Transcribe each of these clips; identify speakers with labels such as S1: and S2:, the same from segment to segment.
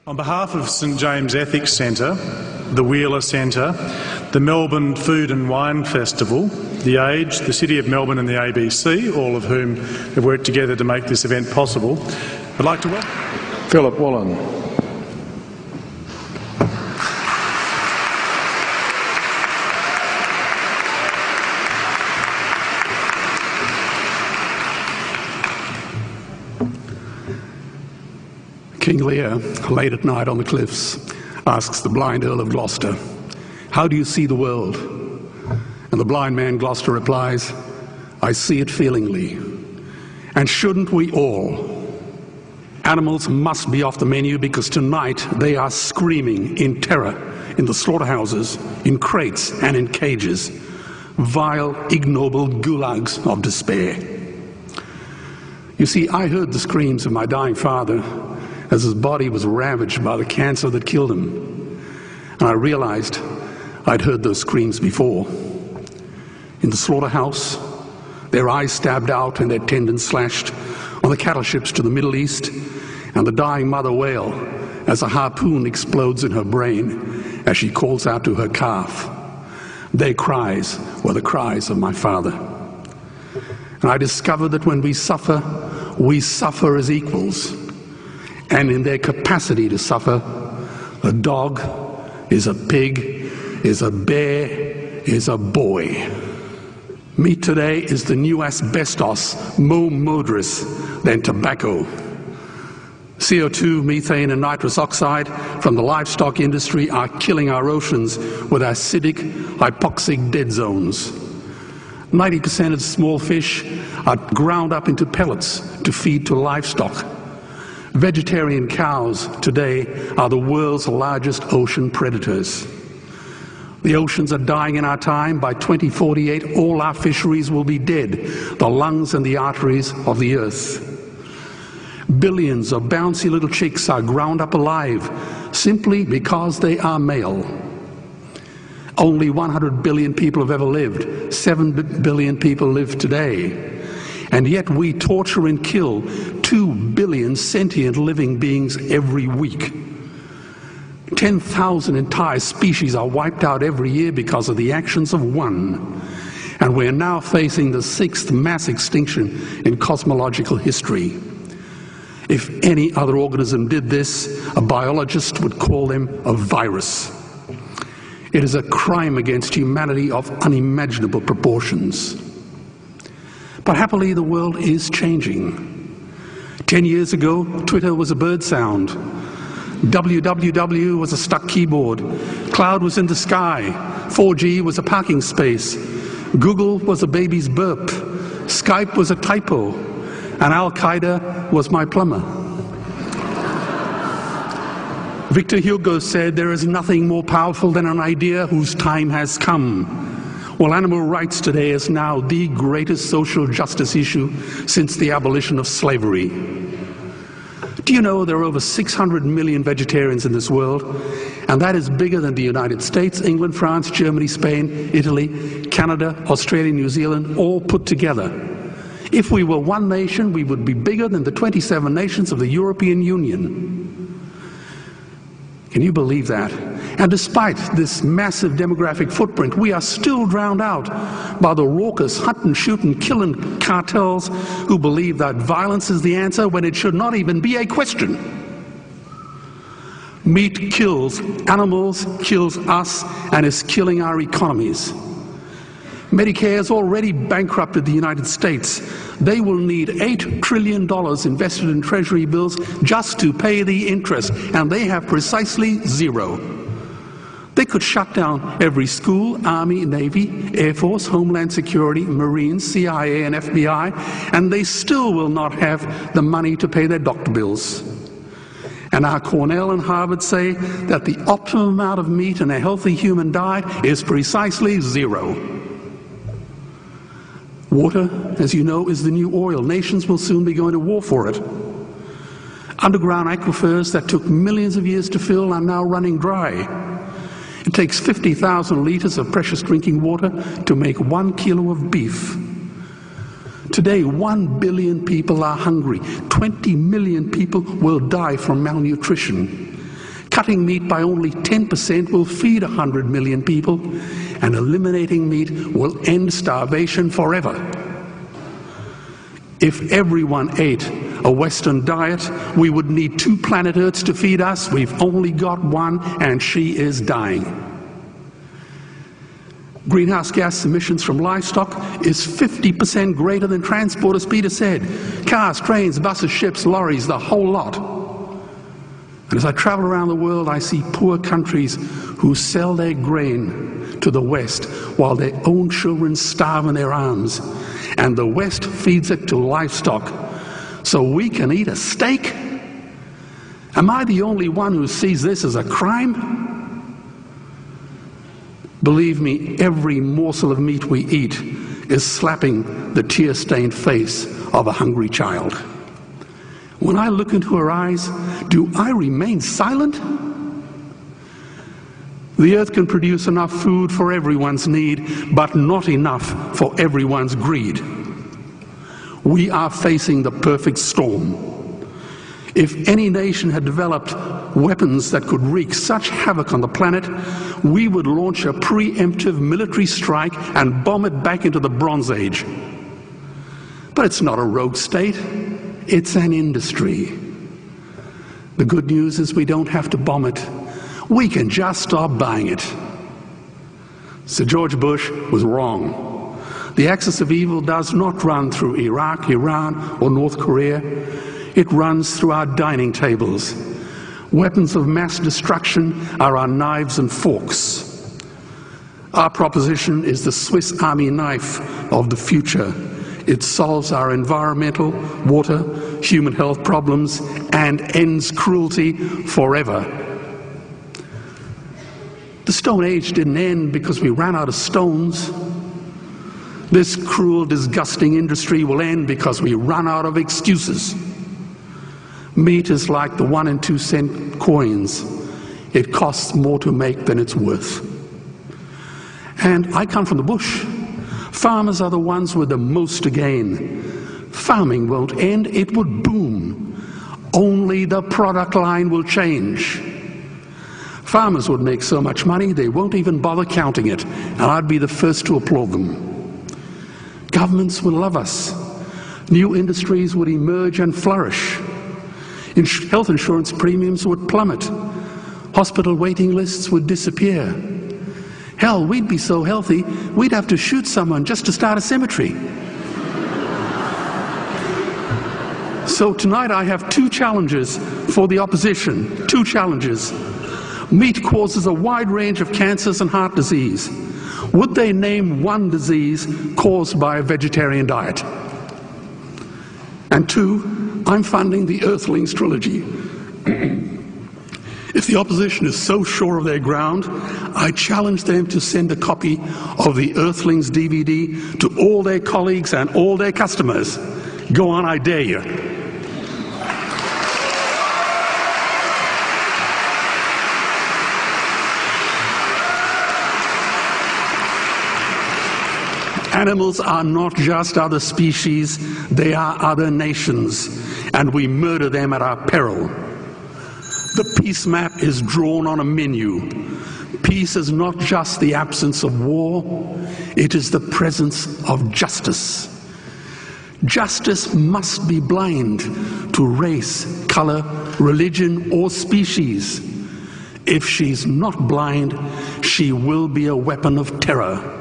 S1: On behalf of St James Ethics Centre, the Wheeler Centre, the Melbourne Food and Wine Festival, The Age, the City of Melbourne and the ABC, all of whom have worked together to make this event possible, I'd like to welcome
S2: Philip Wallen.
S3: King Lear, late at night on the cliffs, asks the blind Earl of Gloucester, "How do you see the world?" And the blind man Gloucester replies, "I see it feelingly. And shouldn't we all? Animals must be off the menu because tonight they are screaming in terror in the slaughterhouses, in crates and in cages, vile, ignoble gulags of despair." You see, I heard the screams of my dying father as his body was ravaged by the cancer that killed him. And I realized I'd heard those screams before. In the slaughterhouse, their eyes stabbed out and their tendons slashed, on the cattle ships to the Middle East, and the dying mother wail as a harpoon explodes in her brain as she calls out to her calf. Their cries were the cries of my father. And I discovered that when we suffer as equals. And in their capacity to suffer, a dog is a pig, is a bear, is a boy. Meat today is the new asbestos, more murderous than tobacco. CO2, methane and nitrous oxide from the livestock industry are killing our oceans with acidic, hypoxic dead zones. 90% of small fish are ground up into pellets to feed to livestock. Vegetarian cows today are the world's largest ocean predators. The oceans are dying in our time. By 2048, all our fisheries will be dead, the lungs and the arteries of the earth. Billions of bouncy little chicks are ground up alive simply because they are male. Only 100 billion people have ever lived. 7 billion people live today. And yet we torture and kill 2 billion sentient living beings every week. 10,000 entire species are wiped out every year because of the actions of one. And we're now facing the 6th mass extinction in cosmological history. If any other organism did this, a biologist would call them a virus. It is a crime against humanity of unimaginable proportions. But happily, the world is changing. 10 years ago, Twitter was a bird sound. www was a stuck keyboard. Cloud was in the sky. 4G was a parking space. Google was a baby's burp. Skype was a typo. And Al-Qaeda was my plumber. Victor Hugo said, "There is nothing more powerful than an idea whose time has come." Well, animal rights today is now the greatest social justice issue since the abolition of slavery. Do you know there are over 600 million vegetarians in this world? And that is bigger than the United States, England, France, Germany, Spain, Italy, Canada, Australia, New Zealand, all put together. If we were one nation, we would be bigger than the 27 nations of the European Union. Can you believe that? And despite this massive demographic footprint, we are still drowned out by the raucous hunt and shoot and killing cartels who believe that violence is the answer when it should not even be a question. Meat kills animals, kills us, and is killing our economies. Medicare has already bankrupted the United States. They will need $8 trillion invested in treasury bills just to pay the interest, and they have precisely zero. They could shut down every school, Army, Navy, Air Force, Homeland Security, Marines, CIA, and FBI, and they still will not have the money to pay their doctor bills. And our Cornell and Harvard say that the optimum amount of meat in a healthy human diet is precisely zero. Water, as you know, is the new oil. Nations will soon be going to war for it. Underground aquifers that took millions of years to fill are now running dry. It takes 50,000 liters of precious drinking water to make 1 kilo of beef. Today, 1 billion people are hungry. 20 million people will die from malnutrition. Cutting meat by only 10% will feed 100 million people, and eliminating meat will end starvation forever. If everyone ate a Western diet, we would need 2 planet Earths to feed us. We've only got one, and she is dying. Greenhouse gas emissions from livestock is 50% greater than transport, as Peter said. Cars, trains, buses, ships, lorries, the whole lot. And as I travel around the world, I see poor countries who sell their grain to the West while their own children starve in their arms. And the West feeds it to livestock so we can eat a steak? Am I the only one who sees this as a crime? Believe me, every morsel of meat we eat is slapping the tear-stained face of a hungry child. When I look into her eyes, do I remain silent? The earth can produce enough food for everyone's need, but not enough for everyone's greed. We are facing the perfect storm. If any nation had developed weapons that could wreak such havoc on the planet, we would launch a preemptive military strike and bomb it back into the Bronze Age. But it's not a rogue state, it's an industry. The good news is we don't have to bomb it. We can just stop buying it. Sir George Bush was wrong. The axis of evil does not run through Iraq, Iran, or North Korea. It runs through our dining tables. Weapons of mass destruction are our knives and forks. Our proposition is the Swiss Army knife of the future. It solves our environmental, water, human health problems and ends cruelty forever. The Stone Age didn't end because we ran out of stones. This cruel, disgusting industry will end because we run out of excuses. Meat is like the 1 and 2 cent coins. It costs more to make than it's worth. And I come from the bush. Farmers are the ones with the most to gain. Farming won't end, it would boom. Only the product line will change. Farmers would make so much money they won't even bother counting it, and I'd be the first to applaud them. Governments would love us. New industries would emerge and flourish. Health insurance premiums would plummet. Hospital waiting lists would disappear. Hell, we'd be so healthy, we'd have to shoot someone just to start a cemetery. So tonight I have 2 challenges for the opposition. 2 challenges. Meat causes a wide range of cancers and heart disease. Would they name one disease caused by a vegetarian diet? And 2, I'm funding the Earthlings trilogy. If the opposition is so sure of their ground, I challenge them to send a copy of the Earthlings DVD to all their colleagues and all their customers. Go on, I dare you. Animals are not just other species, they are other nations, and we murder them at our peril. The peace map is drawn on a menu. Peace is not just the absence of war, it is the presence of justice. Justice must be blind to race, color, religion, or species. If she's not blind, she will be a weapon of terror.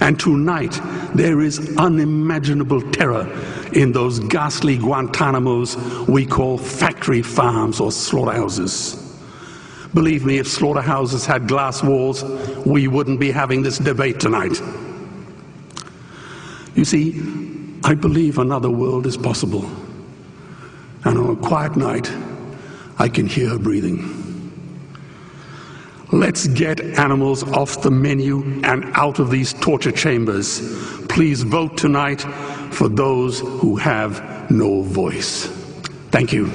S3: And tonight, there is unimaginable terror in those ghastly Guantanamos we call factory farms or slaughterhouses. Believe me, if slaughterhouses had glass walls, we wouldn't be having this debate tonight. You see, I believe another world is possible. And on a quiet night, I can hear her breathing. Let's get animals off the menu and out of these torture chambers. Please vote tonight for those who have no voice. Thank you.